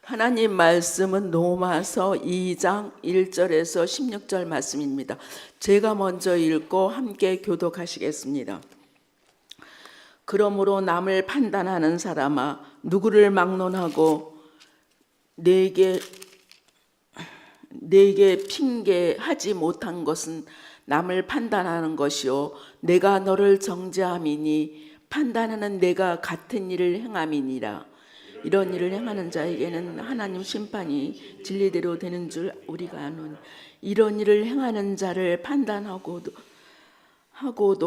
하나님 말씀은 로마서 2장 1절에서 16절 말씀입니다. 제가 먼저 읽고 함께 교독하시겠습니다. 그러므로 남을 판단하는 사람아, 누구를 막론하고 내게 핑계하지 못한 것은 남을 판단하는 것이요 내가 너를 정죄함이니 판단하는 내가 같은 일을 행함이니라. 이런 일을 행하는 자에게는 하나님 심판이 진리대로 되는 줄 우리가 아노니, 이런 일을 행하는 자를 판단하고도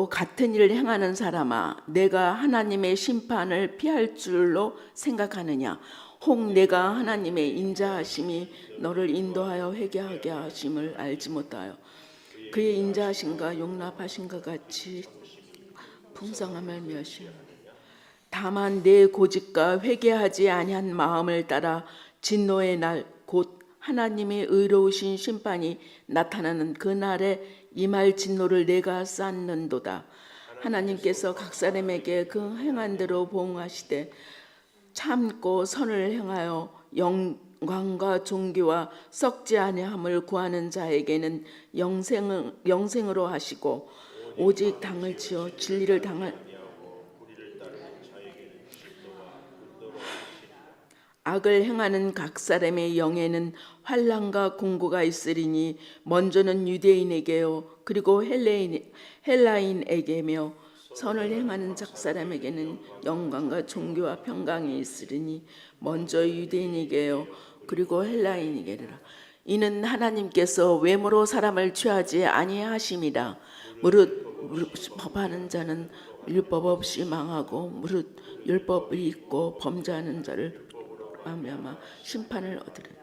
같은 일을 행하는 사람아, 내가 하나님의 심판을 피할 줄로 생각하느냐? 혹 내가 하나님의 인자하심이 너를 인도하여 회개하게 하심을 알지 못하여 그의 인자하심과 용납하심과 같이 풍성함을 멸시하며, 다만 내 고집과 회개하지 아니한 마음을 따라 진노의 날 곧 하나님의 의로우신 심판이 나타나는 그 날에 임할 진노를 내가 쌓는도다. 하나님께서 각 사람에게 그 행한 대로 보응하시되 참고 선을 행하여 영광과 존귀와 썩지 아니함을 구하는 자에게는 영생으로 하시고, 오직 당을 치어 진리를 당할 악을 행하는 각 사람의 영에는 환난과 공고가 있으리니, 먼저는 유대인에게요 그리고 헬라인에게며, 선을 행하는 각 사람에게는 영광과 존귀와 평강이 있으리니, 먼저 유대인에게요 그리고 헬라인에게라. 이는 하나님께서 외모로 사람을 취하지 아니하심이라. 무릇 법하는 자는 율법 없이 망하고, 무릇 율법이 있고 범죄하는 자를 말미암아 심판을 얻으리라.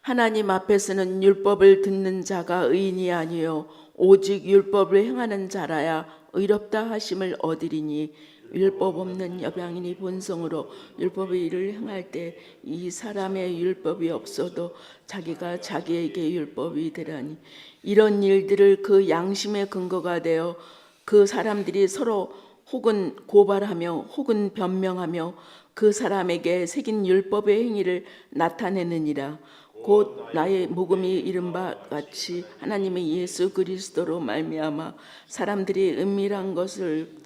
하나님 앞에서는 율법을 듣는 자가 의인이 아니요 오직 율법을 행하는 자라야 의롭다 하심을 얻으리니, 율법 없는 여병인이 본성으로 율법의 일을 행할 때 이 사람의 율법이 없어도 자기가 자기에게 율법이 되라니, 이런 일들을 그 양심의 근거가 되어 그 사람들이 서로 혹은 고발하며 혹은 변명하며 그 사람에게 새긴 율법의 행위를 나타내느니라. 곧 나의 복음이 이른 바 같이 하나님의 예수 그리스도로 말미암아 사람들이 은밀한 것을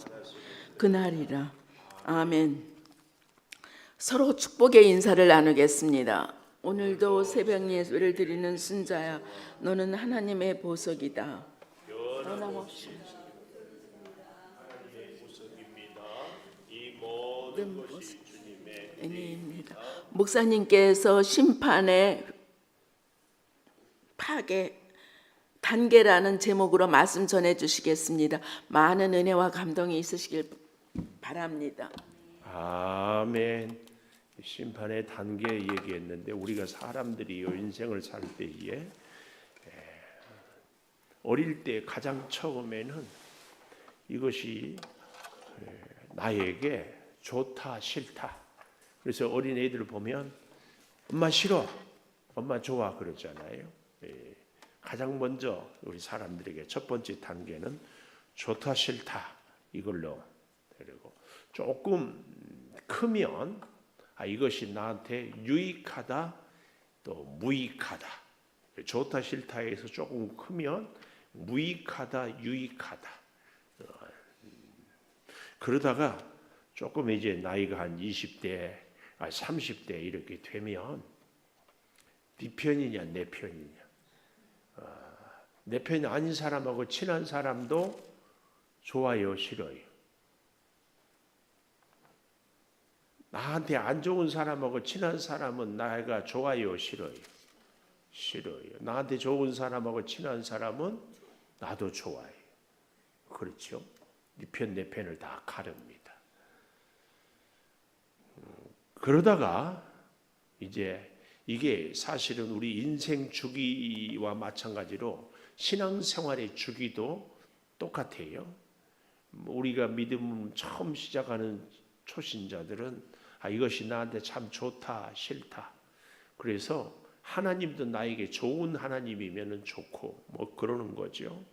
그날이라. 아멘. 서로 축복의 인사를 나누겠습니다. 오늘도 새벽 예배를 드리는 순자야, 너는 하나님의 보석이다. 변함없이 모든 것은 은혜입니다. 목사님께서 심판의 파괴 단계라는 제목으로 말씀 전해 주시겠습니다. 많은 은혜와 감동이 있으시길 바랍니다. 아멘. 심판의 단계 얘기했는데, 우리가 사람들이 인생을 살 때에 어릴 때 가장 처음에는 이것이 나에게 좋다 싫다. 그래서 어린 애들 보면 엄마 싫어, 엄마 좋아 그러잖아요. 가장 먼저 우리 사람들에게 첫 번째 단계는 좋다 싫다 이걸로, 그리고 조금 크면 이것이 나한테 유익하다 또 무익하다. 좋다 싫다에서 조금 크면 무익하다 유익하다. 그러다가 조금 이제 나이가 한 20대 30대 이렇게 되면 네 편이냐 내 편이냐, 내 편이 아닌 사람하고 친한 사람도 좋아요 싫어요, 나한테 안 좋은 사람하고 친한 사람은 나가 좋아요 싫어요, 나한테 좋은 사람하고 친한 사람은 나도 좋아해요. 그렇죠? 네 편 내 편을 다 가릅니다. 그러다가 이제 이게 사실은 우리 인생 주기와 마찬가지로 신앙생활의 주기도 똑같아요. 우리가 믿음 처음 시작하는 초신자들은 이것이 나한테 참 좋다 싫다, 그래서 하나님도 나에게 좋은 하나님이면 좋고 뭐 그러는 거죠.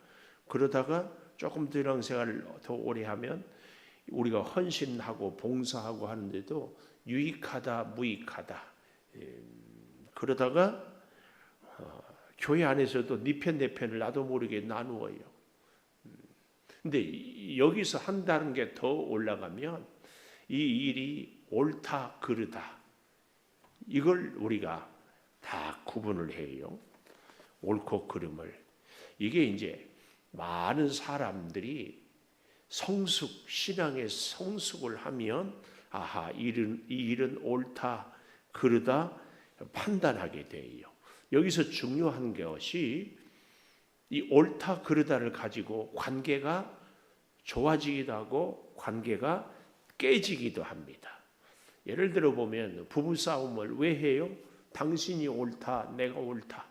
그러다가 조금 더 신앙생활을 더 오래 하면 우리가 헌신하고 봉사하고 하는데도 유익하다 무익하다, 그러다가 교회 안에서도 네 편 내 편을 나도 모르게 나누어요. 근데 여기서 한 단계 더 올라가면 이 일이 옳다 그르다 이걸 우리가 다 구분을 해요. 옳고 그름을. 이게 이제 많은 사람들이 성숙, 신앙의 성숙을 하면 아하, 이 일은 옳다 그르다 판단하게 돼요. 여기서 중요한 것이 이 옳다 그르다를 가지고 관계가 좋아지기도 하고 관계가 깨지기도 합니다. 예를 들어 보면 부부 싸움을 왜 해요? 당신이 옳다, 내가 옳다.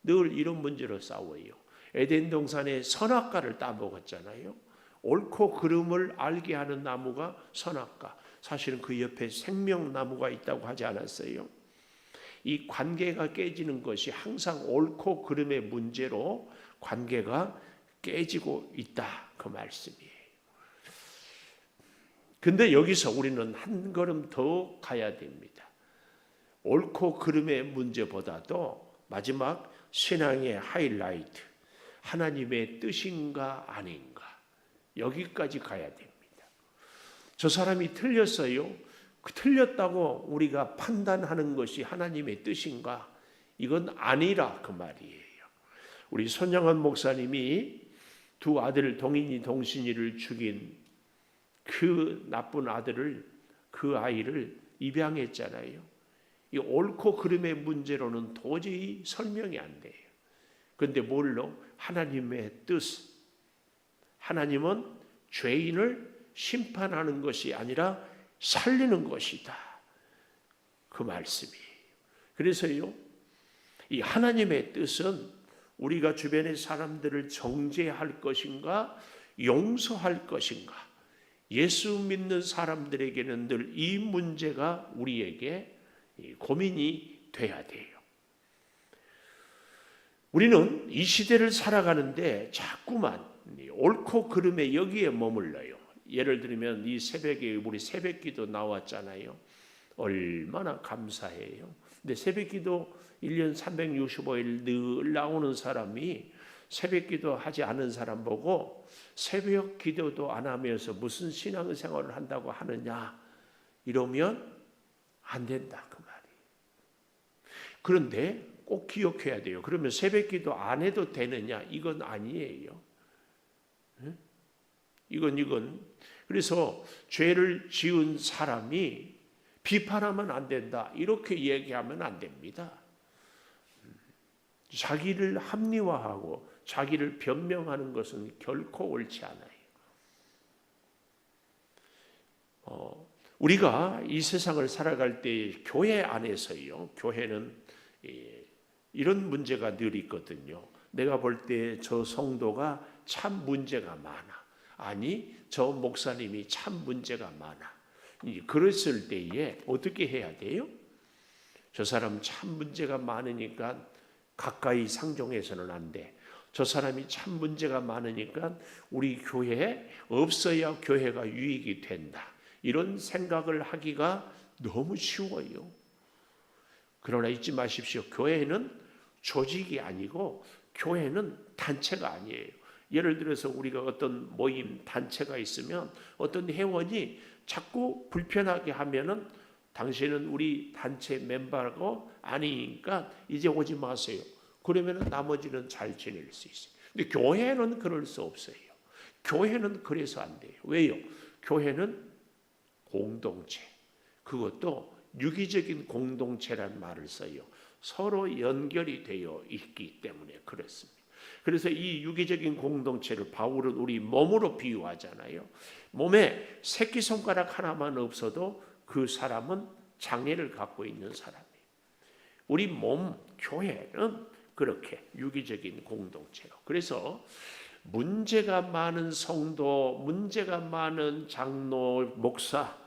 늘 이런 문제로 싸워요. 에덴 동산에 선악과를 따먹었잖아요. 옳고 그름을 알게 하는 나무가 선악과. 사실은 그 옆에 생명나무가 있다고 하지 않았어요? 이 관계가 깨지는 것이 항상 옳고 그름의 문제로 관계가 깨지고 있다. 그 말씀이에요. 근데 여기서 우리는 한 걸음 더 가야 됩니다. 옳고 그름의 문제보다도 마지막 신앙의 하이라이트, 하나님의 뜻인가 아닌가, 여기까지 가야 됩니다. 저 사람이 틀렸어요. 틀렸다고 우리가 판단하는 것이 하나님의 뜻인가? 이건 아니라 그 말이에요. 우리 손영환 목사님이 두 아들 동인이 동신이를 죽인 그 나쁜 아들을, 그 아이를 입양했잖아요. 이 옳고 그름의 문제로는 도저히 설명이 안 돼요. 그런데 뭘로? 하나님의 뜻. 하나님은 죄인을 심판하는 것이 아니라 살리는 것이다. 그 말씀이에요. 그래서요, 이 하나님의 뜻은 우리가 주변의 사람들을 정죄할 것인가, 용서할 것인가. 예수 믿는 사람들에게는 늘 이 문제가 우리에게 고민이 돼야 돼요. 우리는 이 시대를 살아가는데 자꾸만 옳고 그름에 여기에 머물러요. 예를 들면 이 새벽에 우리 새벽기도 나왔잖아요. 얼마나 감사해요. 근데 새벽기도 1년 365일 늘 나오는 사람이 새벽기도 하지 않은 사람 보고 새벽 기도도 안 하면서 무슨 신앙생활을 한다고 하느냐 이러면 안 된다 그 말이. 그런데 꼭 기억해야 돼요. 그러면 새벽기도 안 해도 되느냐? 이건 아니에요. 이건 그래서 죄를 지은 사람이 비판하면 안 된다 이렇게 얘기하면 안 됩니다. 자기를 합리화하고 자기를 변명하는 것은 결코 옳지 않아요. 우리가 이 세상을 살아갈 때 교회 안에서요. 교회는 이런 문제가 늘 있거든요. 내가 볼 때 저 성도가 참 문제가 많아. 아니 저 목사님이 참 문제가 많아. 그랬을 때에 어떻게 해야 돼요? 저 사람 참 문제가 많으니까 가까이 상종해서는 안 돼. 저 사람이 참 문제가 많으니까 우리 교회에 없어야 교회가 유익이 된다. 이런 생각을 하기가 너무 쉬워요. 그러나 잊지 마십시오. 교회는 조직이 아니고 교회는 단체가 아니에요. 예를 들어서 우리가 어떤 모임, 단체가 있으면 어떤 회원이 자꾸 불편하게 하면은 당신은 우리 단체 멤버고 아니니까 이제 오지 마세요. 그러면 나머지는 잘 지낼 수 있어요. 근데 교회는 그럴 수 없어요. 교회는 그래서 안 돼요. 왜요? 교회는 공동체. 그것도 유기적인 공동체란 말을 써요. 서로 연결이 되어 있기 때문에 그렇습니다. 그래서 이 유기적인 공동체를 바울은 우리 몸으로 비유하잖아요. 몸에 새끼손가락 하나만 없어도 그 사람은 장애를 갖고 있는 사람이에요. 우리 몸, 교회는 그렇게 유기적인 공동체로. 그래서 문제가 많은 성도, 문제가 많은 장로, 목사,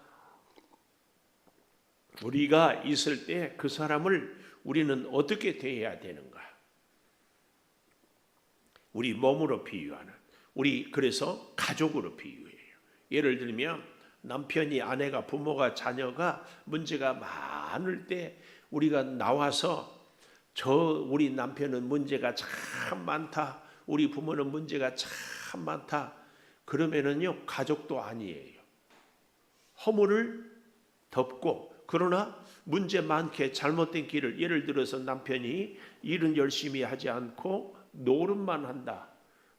우리가 있을 때 그 사람을 우리는 어떻게 대해야 되는가? 우리 몸으로 비유하는, 우리 그래서 가족으로 비유해요. 예를 들면 남편이, 아내가, 부모가, 자녀가 문제가 많을 때 우리가 나와서 우리 남편은 문제가 참 많다. 우리 부모는 문제가 참 많다. 그러면은요, 가족도 아니에요. 허물을 덮고, 그러나 문제 많게 잘못된 길을, 예를 들어서 남편이 일은 열심히 하지 않고 노름만 한다.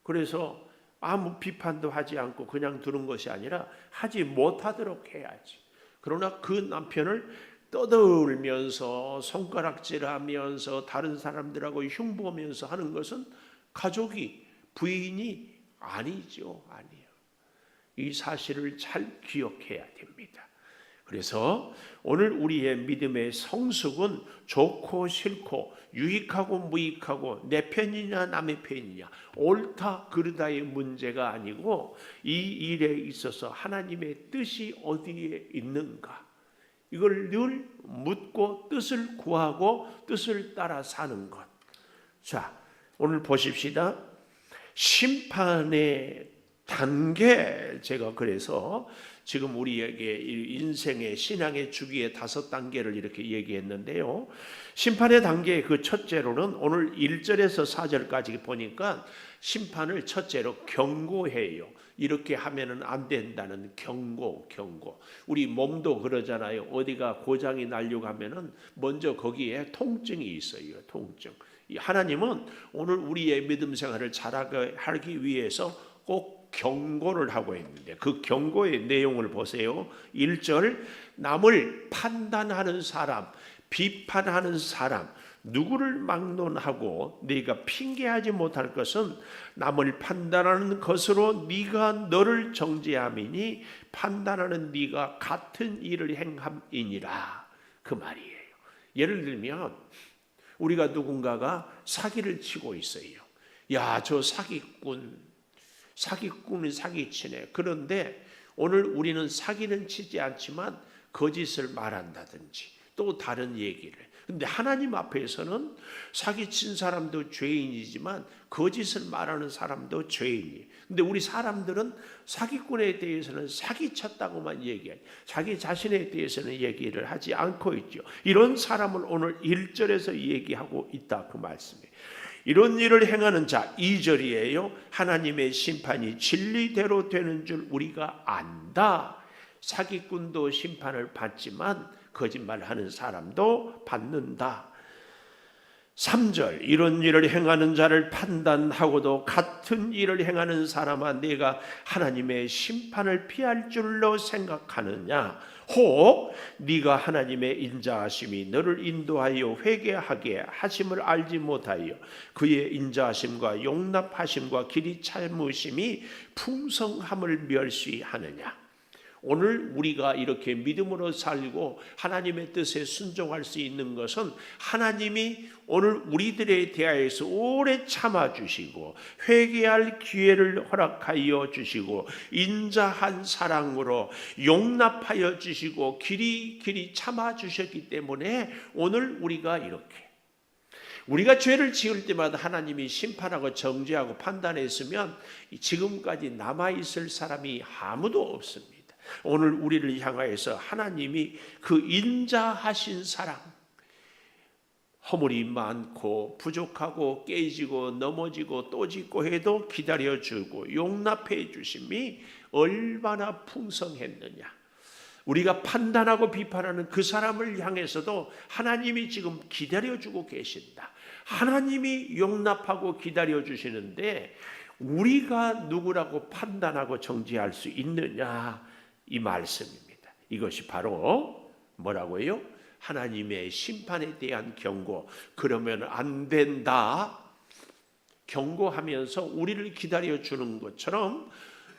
그래서 아무 비판도 하지 않고 그냥 두는 것이 아니라 하지 못하도록 해야지. 그러나 그 남편을 떠들면서 손가락질하면서 다른 사람들하고 흉보면서 하는 것은 가족이, 부인이 아니죠. 아니에요. 이 사실을 잘 기억해야 됩니다. 그래서 오늘 우리의 믿음의 성숙은 좋고 싫고 유익하고 무익하고 내 편이냐 남의 편이냐 옳다 그르다의 문제가 아니고 이 일에 있어서 하나님의 뜻이 어디에 있는가, 이걸 늘 묻고 뜻을 구하고 뜻을 따라 사는 것. 자, 오늘 보십시다. 심판의 단계, 제가 그래서 지금 우리에게 인생의 신앙의 주기의 5단계를 이렇게 얘기했는데요. 심판의 단계 그 첫째로는 오늘 1절에서 4절까지 보니까 심판을 첫째로 경고해요. 이렇게 하면은 안 된다는 경고. 우리 몸도 그러잖아요. 어디가 고장이 나려고 하면은 먼저 거기에 통증이 있어요. 통증. 하나님은 오늘 우리의 믿음 생활을 잘하게 하기 위해서 꼭 경고를 하고 있는데 그 경고의 내용을 보세요. 1절, 남을 판단하는 사람, 비판하는 사람, 누구를 막론하고 네가 핑계하지 못할 것은 남을 판단하는 것으로 네가 너를 정죄함이니 판단하는 네가 같은 일을 행함이니라. 그 말이에요. 예를 들면 우리가 누군가가 사기를 치고 있어요. 야, 저 사기꾼은 사기치네. 그런데 오늘 우리는 사기는 치지 않지만 거짓을 말한다든지 또 다른 얘기를. 근데 하나님 앞에서는 사기친 사람도 죄인이지만 거짓을 말하는 사람도 죄인이에요. 근데 우리 사람들은 사기꾼에 대해서는 사기쳤다고만 얘기해요. 자기 자신에 대해서는 얘기를 하지 않고 있죠. 이런 사람을 오늘 1절에서 얘기하고 있다 그 말씀이에요. 이런 일을 행하는 자, 2절이에요. 하나님의 심판이 진리대로 되는 줄 우리가 안다. 사기꾼도 심판을 받지만 거짓말하는 사람도 받는다. 3절, 이런 일을 행하는 자를 판단하고도 같은 일을 행하는 사람아 네가 하나님의 심판을 피할 줄로 생각하느냐. 혹 네가 하나님의 인자하심이 너를 인도하여 회개하게 하심을 알지 못하여 그의 인자하심과 용납하심과 길이 참으심이 풍성함을 멸시하느냐. 오늘 우리가 이렇게 믿음으로 살고 하나님의 뜻에 순종할 수 있는 것은 하나님이 오늘 우리들에 대하여서 오래 참아주시고 회개할 기회를 허락하여 주시고 인자한 사랑으로 용납하여 주시고 길이 참아주셨기 때문에 오늘 우리가 이렇게 우리가 죄를 지을 때마다 하나님이 심판하고 정죄하고 판단했으면 지금까지 남아있을 사람이 아무도 없습니다. 오늘 우리를 향하여서 하나님이 그 인자하신 사랑, 허물이 많고 부족하고 깨지고 넘어지고 또 짓고 해도 기다려주고 용납해 주심이 얼마나 풍성했느냐. 우리가 판단하고 비판하는 그 사람을 향해서도 하나님이 지금 기다려주고 계신다. 하나님이 용납하고 기다려주시는데 우리가 누구라고 판단하고 정죄할 수 있느냐, 이 말씀입니다. 이것이 바로 뭐라고요? 하나님의 심판에 대한 경고. 그러면 안 된다. 경고하면서 우리를 기다려주는 것처럼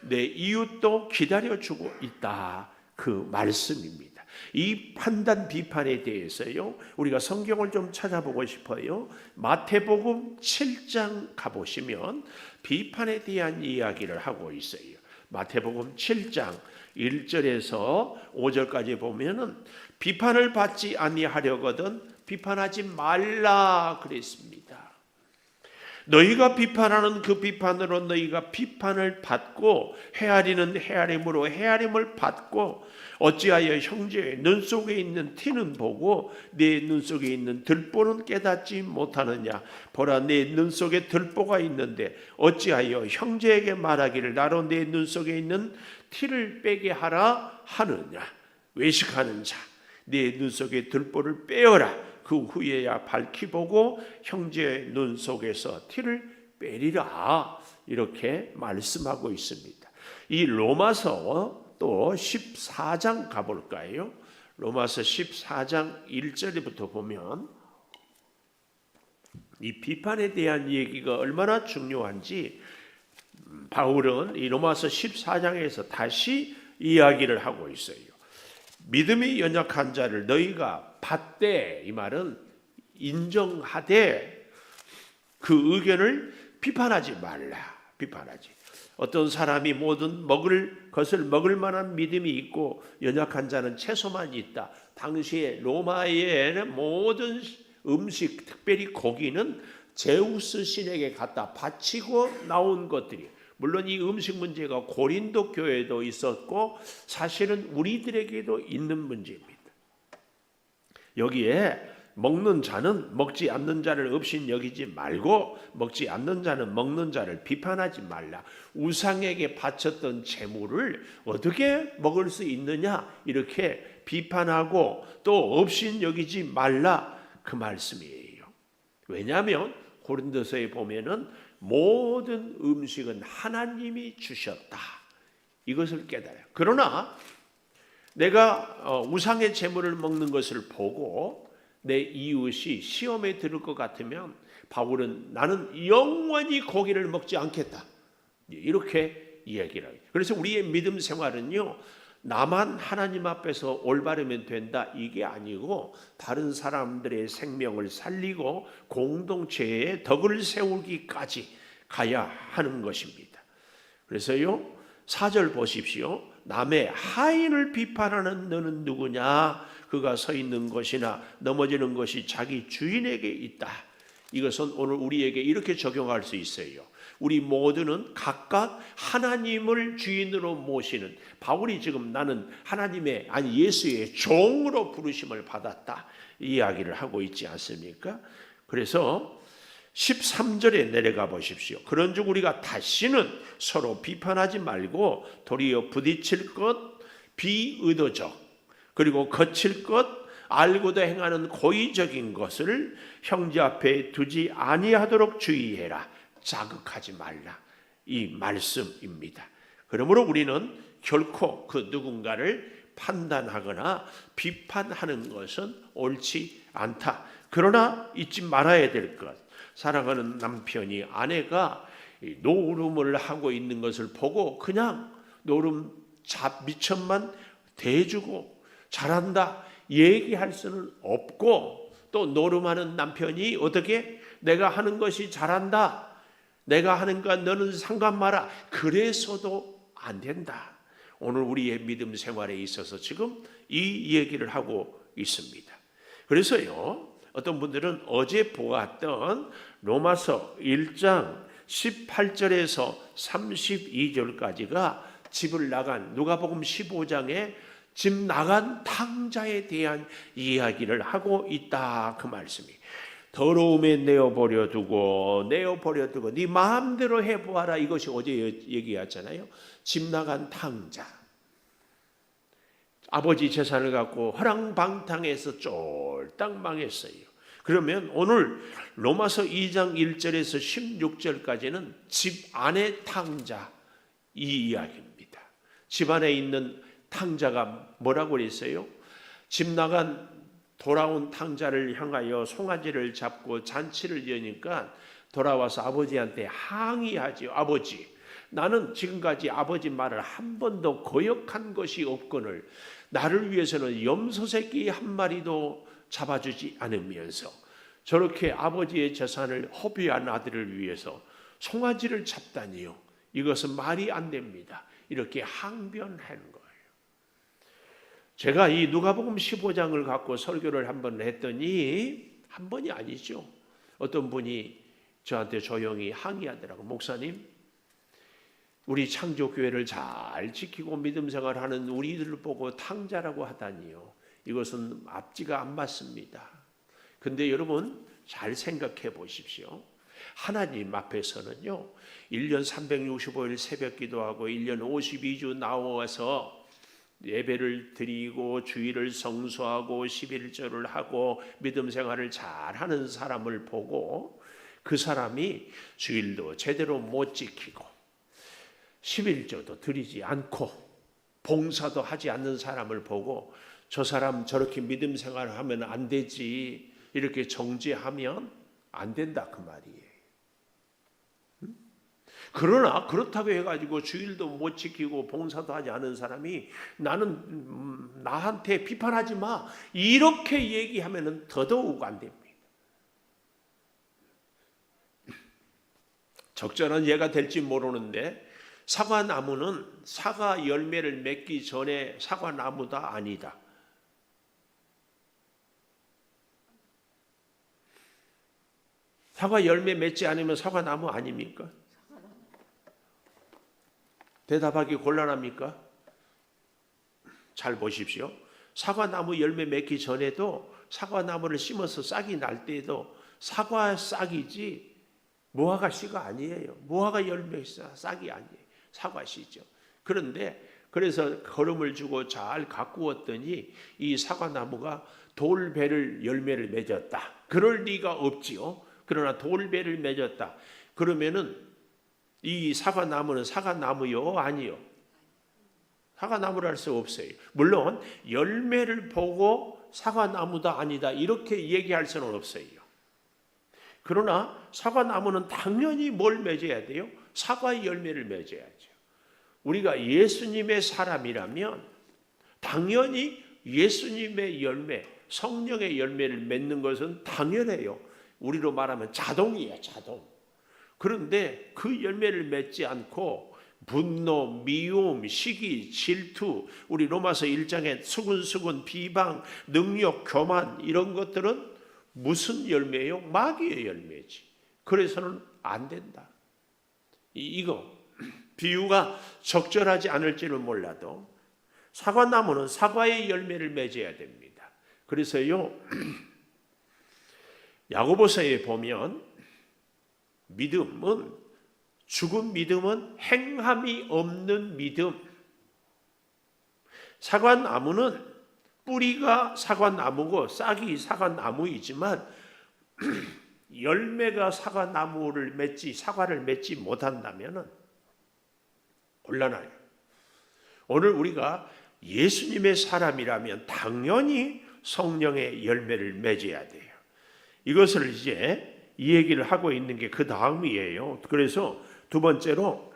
내 이웃도 기다려주고 있다. 그 말씀입니다. 이 판단 비판에 대해서요, 우리가 성경을 좀 찾아보고 싶어요. 마태복음 7장 가보시면 비판에 대한 이야기를 하고 있어요. 마태복음 7장 1절에서 5절까지 보면은 비판을 받지 아니하려거든 비판하지 말라 그랬습니다. 너희가 비판하는 그 비판으로 너희가 비판을 받고 헤아리는 헤아림으로 헤아림을 받고 어찌하여 형제의 눈 속에 있는 티는 보고 내 눈 속에 있는 들보는 깨닫지 못하느냐. 보라, 내 눈 속에 들보가 있는데 어찌하여 형제에게 말하기를 나로 내 눈 속에 있는 티를 빼게 하라 하느냐. 외식하는 자, 내 눈 속에 들보를 빼어라. 그 후에야 밝히 보고 형제의 눈 속에서 티를 빼리라. 이렇게 말씀하고 있습니다. 이 로마서 또 14장 가볼까요? 로마서 14장 1절부터 보면 이 비판에 대한 얘기가 얼마나 중요한지 바울은 이 로마서 14장에서 다시 이야기를 하고 있어요. 믿음이 연약한 자를 너희가 받되, 이 말은 인정하되 그 의견을 비판하지 말라. 비판하지. 어떤 사람이 모든 먹을 것을 먹을 만한 믿음이 있고 연약한 자는 채소만 있다. 당시에 로마의 모든 음식, 특별히 고기는 제우스 신에게 갖다 바치고 나온 것들이, 물론 이 음식 문제가 고린도 교회에도 있었고 사실은 우리들에게도 있는 문제입니다. 여기에 먹는 자는 먹지 않는 자를 없인 여기지 말고 먹지 않는 자는 먹는 자를 비판하지 말라. 우상에게 바쳤던 재물을 어떻게 먹을 수 있느냐 이렇게 비판하고 또 없인 여기지 말라, 그 말씀이에요. 왜냐하면 고린도서에 보면은 모든 음식은 하나님이 주셨다, 이것을 깨달아요. 그러나 내가 우상의 재물을 먹는 것을 보고 내 이웃이 시험에 들을 것 같으면 바울은 나는 영원히 고기를 먹지 않겠다, 이렇게 이야기를 해요. 그래서 우리의 믿음 생활은요, 나만 하나님 앞에서 올바르면 된다 이게 아니고 다른 사람들의 생명을 살리고 공동체의 덕을 세우기까지 가야 하는 것입니다. 그래서요, 4절 보십시오. 남의 하인을 비판하는 너는 누구냐? 그가 서 있는 것이나 넘어지는 것이 자기 주인에게 있다. 이것은 오늘 우리에게 이렇게 적용할 수 있어요. 우리 모두는 각각 하나님을 주인으로 모시는, 바울이 지금 나는 하나님의, 아니 예수의 종으로 부르심을 받았다 이 이야기를 하고 있지 않습니까? 그래서 13절에 내려가 보십시오. 그런즉 우리가 다시는 서로 비판하지 말고 도리어 부딪힐 것, 비의도적 그리고 거칠 것, 알고도 행하는 고의적인 것을 형제 앞에 두지 아니하도록 주의해라. 자극하지 말라, 이 말씀입니다. 그러므로 우리는 결코 그 누군가를 판단하거나 비판하는 것은 옳지 않다. 그러나 잊지 말아야 될 것, 사랑하는 남편이 아내가 노름을 하고 있는 것을 보고 그냥 노름 미천만 대주고 잘한다 얘기할 수는 없고, 또 노름하는 남편이 어떻게 내가 하는 것이 잘한다, 내가 하는 것 너는 상관 마라, 그래서도 안 된다. 오늘 우리의 믿음 생활에 있어서 지금 이 얘기를 하고 있습니다. 그래서요, 어떤 분들은 어제 보았던 로마서 1장 18절에서 32절까지가 집을 나간, 누가복음 15장에 집 나간 탕자에 대한 이야기를 하고 있다, 그 말씀이. 더러움에 내어버려 두고 네 마음대로 해보아라, 이것이 어제 얘기했잖아요. 집 나간 탕자, 아버지 재산을 갖고 허랑방탕해서 쫄딱 망했어요. 그러면 오늘 로마서 2장 1절에서 16절까지는 집 안의 탕자, 이 이야기입니다. 집 안에 있는 탕자가 뭐라고 그랬어요? 집 나간 돌아온 탕자를 향하여 송아지를 잡고 잔치를 여니까 돌아와서 아버지한테 항의하지요. 아버지, 나는 지금까지 아버지 말을 한 번도 거역한 것이 없거늘 나를 위해서는 염소 새끼 한 마리도 잡아주지 않으면서 저렇게 아버지의 재산을 허비한 아들을 위해서 송아지를 잡다니요, 이것은 말이 안 됩니다. 이렇게 항변하는 거예요. 제가 이 누가복음 15장을 갖고 설교를 한번 했더니, 한 번이 아니죠, 어떤 분이 저한테 조용히 항의하더라고. 목사님, 우리 창조교회를 잘 지키고 믿음 생활하는 우리들을 보고 탕자라고 하다니요. 이것은 앞뒤가 안 맞습니다. 근데 여러분 잘 생각해 보십시오. 하나님 앞에서는요, 1년 365일 새벽 기도하고 1년 52주 나와서 예배를 드리고 주일을 성수하고 11절을 하고 믿음 생활을 잘하는 사람을 보고 그 사람이 주일도 제대로 못 지키고 11조도 드리지 않고 봉사도 하지 않는 사람을 보고 저 사람 저렇게 믿음 생활을 하면 안 되지, 이렇게 정죄하면 안 된다 그 말이에요. 그러나 그렇다고 해가지고 주일도 못 지키고 봉사도 하지 않은 사람이 나는 나한테 비판하지 마, 이렇게 얘기하면 더더욱 안 됩니다. 적절한 예가 될지 모르는데 사과나무는 사과 열매를 맺기 전에 사과나무다 아니다. 사과 열매 맺지 않으면 사과나무 아닙니까? 대답하기 곤란합니까? 잘 보십시오. 사과나무 열매 맺기 전에도 사과나무를 심어서 싹이 날 때에도 사과 싹이지 무화과 씨가 아니에요. 무화과 열매 싹이 아니에요. 사과 씨죠. 그런데 그래서 거름을 주고 잘 가꾸었더니 이 사과나무가 돌배를 열매를 맺었다. 그럴 리가 없지요. 그러나 돌배를 맺었다. 그러면은 이 사과나무는 사과나무요? 아니요? 사과나무를 할 수 없어요. 물론 열매를 보고 사과나무다 아니다 이렇게 얘기할 수는 없어요. 그러나 사과나무는 당연히 뭘 맺어야 돼요? 사과의 열매를 맺어야죠. 우리가 예수님의 사람이라면 당연히 예수님의 열매, 성령의 열매를 맺는 것은 당연해요. 우리로 말하면 자동이에요, 자동. 그런데 그 열매를 맺지 않고 분노, 미움, 시기, 질투, 우리 로마서 1장에 수근수근, 비방, 능력, 교만 이런 것들은 무슨 열매예요? 마귀의 열매지. 그래서는 안 된다. 이거 비유가 적절하지 않을지는 몰라도 사과나무는 사과의 열매를 맺어야 됩니다. 그래서요 야고보서에 보면 믿음은, 죽은 믿음은 행함이 없는 믿음. 사과나무는 뿌리가 사과나무고 싹이 사과나무이지만 열매가 사과나무를 맺지, 사과를 맺지 못한다면 곤란해요. 오늘 우리가 예수님의 사람이라면 당연히 성령의 열매를 맺어야 돼요. 이것을 이제 이 얘기를 하고 있는 게 그 다음이에요. 그래서 두 번째로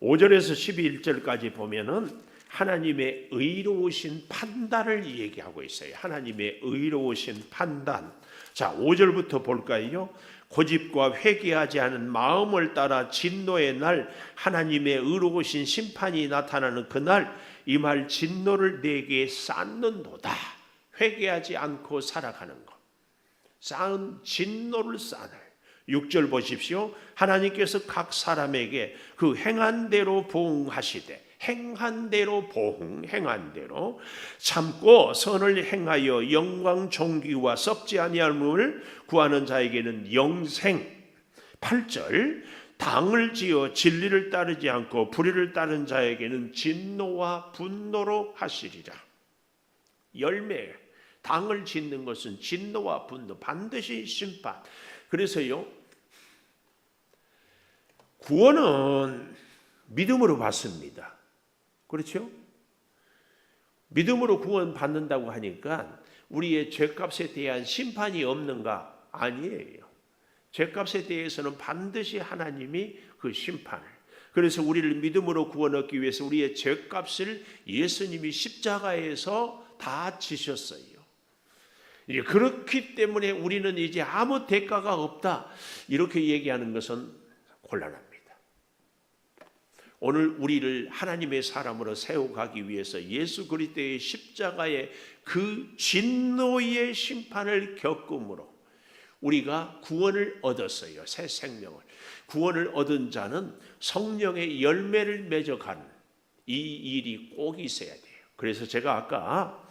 5절에서 11절까지 보면은 하나님의 의로우신 판단을 얘기하고 있어요. 하나님의 의로우신 판단. 자, 5절부터 볼까요? 고집과 회개하지 않은 마음을 따라 진노의 날 하나님의 의로우신 심판이 나타나는 그날 이 말 진노를 내게 쌓는도다. 회개하지 않고 살아가는 것. 쌓은 진노를 쌓아요. 6절 보십시오. 하나님께서 각 사람에게 그 행한 대로 보응하시되, 행한 대로 보응, 행한 대로 참고 선을 행하여 영광 존귀와 썩지 아니함을 구하는 자에게는 영생. 8절 당을 지어 진리를 따르지 않고 불의를 따른 자에게는 진노와 분노로 하시리라. 열매, 당을 짓는 것은 진노와 분노, 반드시 심판. 그래서요, 구원은 믿음으로 받습니다. 그렇죠? 믿음으로 구원 받는다고 하니까 우리의 죄값에 대한 심판이 없는가? 아니에요. 죄값에 대해서는 반드시 하나님이 그 심판을. 그래서 우리를 믿음으로 구원 얻기 위해서 우리의 죄값을 예수님이 십자가에서 다 지셨어요. 이제 그렇기 때문에 우리는 이제 아무 대가가 없다 이렇게 얘기하는 것은 곤란합니다. 오늘 우리를 하나님의 사람으로 세워가기 위해서 예수 그리스도의 십자가의 그 진노의 심판을 겪음으로 우리가 구원을 얻었어요. 새 생명을. 구원을 얻은 자는 성령의 열매를 맺어가는 이 일이 꼭 있어야 돼요. 그래서 제가 아까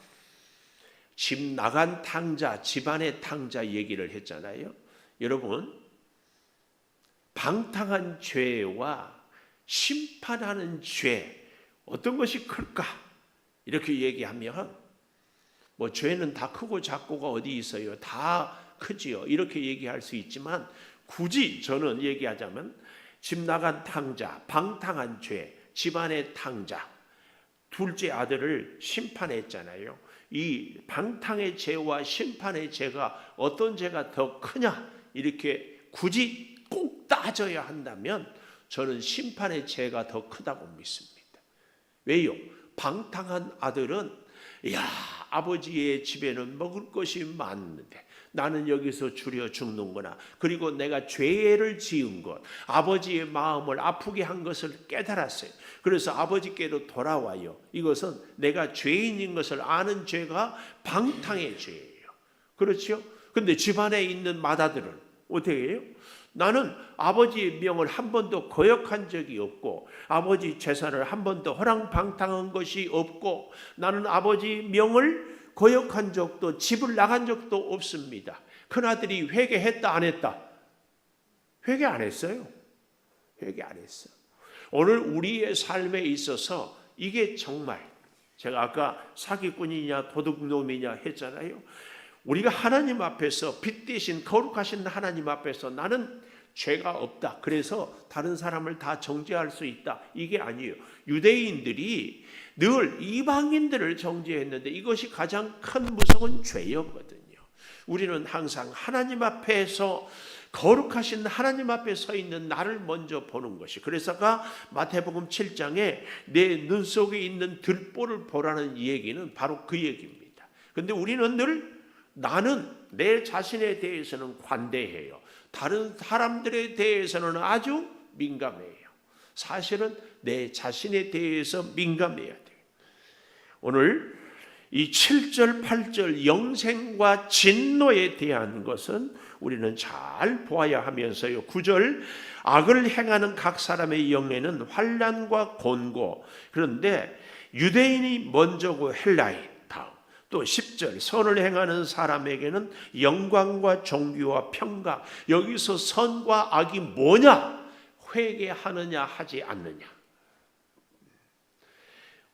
집 나간 탕자, 집안의 탕자 얘기를 했잖아요. 여러분, 방탕한 죄와 심판하는 죄, 어떤 것이 클까? 이렇게 얘기하면 뭐 죄는 다 크고 작고가 어디 있어요? 다 크지요. 이렇게 얘기할 수 있지만 굳이 저는 얘기하자면 집 나간 탕자, 방탕한 죄, 집안의 탕자, 둘째 아들을 심판했잖아요. 이 방탕의 죄와 심판의 죄가 어떤 죄가 더 크냐? 이렇게 굳이 꼭 따져야 한다면 저는 심판의 죄가 더 크다고 믿습니다. 왜요? 방탕한 아들은 아버지의 집에는 먹을 것이 많은데 나는 여기서 줄여 죽는구나. 그리고 내가 죄를 지은 것, 아버지의 마음을 아프게 한 것을 깨달았어요. 그래서 아버지께로 돌아와요. 이것은 내가 죄인인 것을 아는 죄가 방탕의 죄예요. 그렇죠? 근데 집안에 있는 맏아들은 어떻게 해요? 나는 아버지의 명을 한 번도 거역한 적이 없고 아버지 재산을 한 번도 허랑방탕한 것이 없고 나는 아버지 명을 거역한 적도 집을 나간 적도 없습니다. 큰아들이 회개했다 안 했다? 회개 안 했어요. 회개 안 했어. 오늘 우리의 삶에 있어서 이게 정말 제가 아까 사기꾼이냐 도둑놈이냐 했잖아요. 우리가 하나님 앞에서 빛 대신 거룩하신 하나님 앞에서 나는 죄가 없다. 그래서 다른 사람을 다 정죄할 수 있다. 이게 아니에요. 유대인들이 늘 이방인들을 정죄했는데 이것이 가장 큰 무서운 죄였거든요. 우리는 항상 하나님 앞에서 거룩하신 하나님 앞에 서 있는 나를 먼저 보는 것이. 그래서가 마태복음 7장에 내 눈 속에 있는 들보를 보라는 얘기는 바로 그 얘기입니다. 그런데 우리는 늘 나는 내 자신에 대해서는 관대해요. 다른 사람들에 대해서는 아주 민감해요. 사실은 내 자신에 대해서 민감해야 돼요. 오늘 이 7절, 8절 영생과 진노에 대한 것은 우리는 잘 보아야 하면서요. 9절 악을 행하는 각 사람의 영에는 환난과 곤고. 그런데 유대인이 먼저고 헬라인 다음. 또 10절 선을 행하는 사람에게는 영광과 존귀와 평강. 여기서 선과 악이 뭐냐? 회개하느냐 하지 않느냐.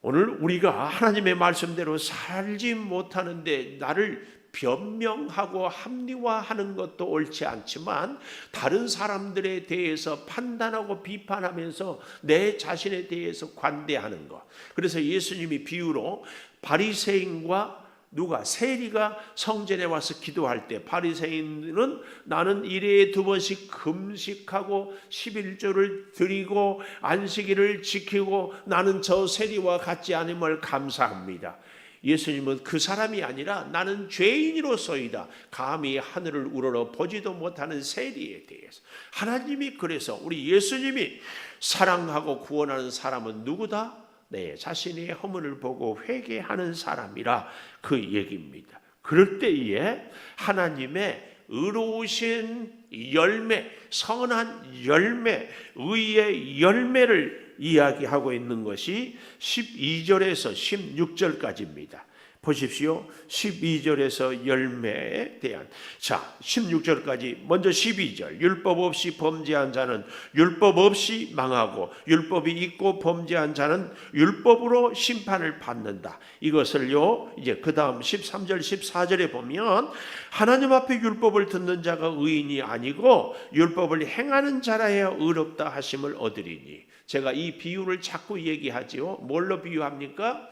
오늘 우리가 하나님의 말씀대로 살지 못하는데 나를 변명하고 합리화하는 것도 옳지 않지만 다른 사람들에 대해서 판단하고 비판하면서 내 자신에 대해서 관대하는 것. 그래서 예수님이 비유로 바리새인과 누가 세리가 성전에 와서 기도할 때 바리새인은 나는 일회에 2번씩 금식하고 11조를 드리고 안식일을 지키고 나는 저 세리와 같지 않음을 감사합니다. 예수님은 그 사람이 아니라 나는 죄인으로서이다. 감히 하늘을 우러러 보지도 못하는 세리에 대해서 하나님이 그래서 우리 예수님이 사랑하고 구원하는 사람은 누구다? 내 자신의 허물을 보고 회개하는 사람이라 그 얘기입니다. 그럴 때에 하나님의 의로우신 열매, 선한 열매, 의의 열매를 이야기하고 있는 것이 12절에서 16절까지입니다. 보십시오. 12절에서 열매에 대한. 자, 16절까지 먼저 12절. 율법 없이 범죄한 자는 율법 없이 망하고 율법이 있고 범죄한 자는 율법으로 심판을 받는다. 이것을요. 이제 그다음 13절 14절에 보면 하나님 앞에 율법을 듣는 자가 의인이 아니고 율법을 행하는 자라야 의롭다 하심을 얻으리니. 제가 이 비유를 자꾸 얘기하지요. 뭘로 비유합니까?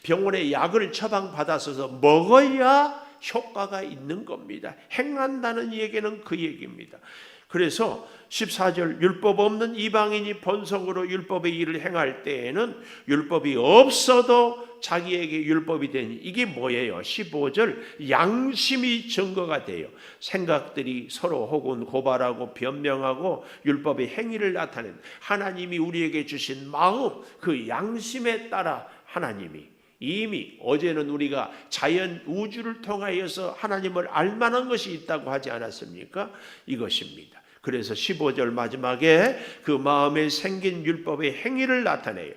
병원에 약을 처방받아서 먹어야 효과가 있는 겁니다. 행한다는 얘기는 그 얘기입니다. 그래서 14절 율법 없는 이방인이 본성으로 율법의 일을 행할 때에는 율법이 없어도 자기에게 율법이 되니 이게 뭐예요? 15절 양심이 증거가 돼요. 생각들이 서로 혹은 고발하고 변명하고 율법의 행위를 나타낸 하나님이 우리에게 주신 마음 그 양심에 따라 하나님이 이미 어제는 우리가 자연 우주를 통하여서 하나님을 알만한 것이 있다고 하지 않았습니까? 이것입니다. 그래서 15절 마지막에 그 마음에 생긴 율법의 행위를 나타내요.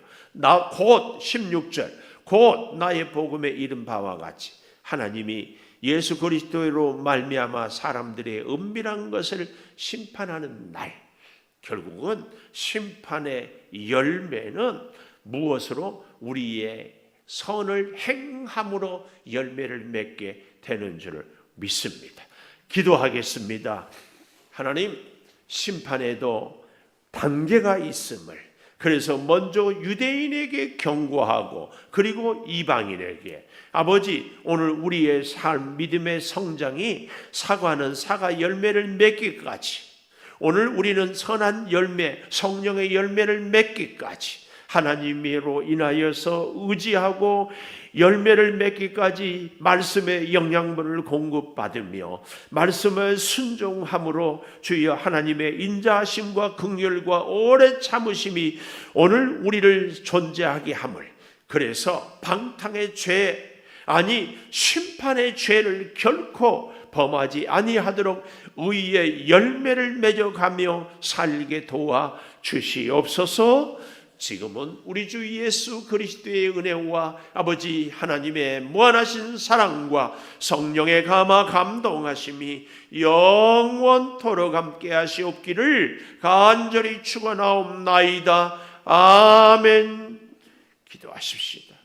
곧 16절 곧 나의 복음에 이른 바와 같이 하나님이 예수 그리스도로 말미암아 사람들의 은밀한 것을 심판하는 날, 결국은 심판의 열매는 무엇으로? 우리의 선을 행함으로 열매를 맺게 되는 줄을 믿습니다. 기도하겠습니다. 하나님, 심판에도 단계가 있음을, 그래서 먼저 유대인에게 경고하고 그리고 이방인에게, 아버지, 오늘 우리의 삶, 믿음의 성장이 사과는 사과 열매를 맺기까지, 오늘 우리는 선한 열매, 성령의 열매를 맺기까지 하나님으로 인하여서 의지하고 열매를 맺기까지 말씀의 영양분을 공급받으며 말씀을 순종함으로 주여 하나님의 인자하심과 긍휼과 오래 참으심이 오늘 우리를 존재하게 함을, 그래서 방탕의 죄, 아니 심판의 죄를 결코 범하지 아니하도록 의의 열매를 맺어가며 살게 도와 주시옵소서. 지금은 우리 주 예수 그리스도의 은혜와 아버지 하나님의 무한하신 사랑과 성령의 감화 감동하심이 영원토록 함께 하시옵기를 간절히 축원하옵나이다. 아멘. 기도하십시다.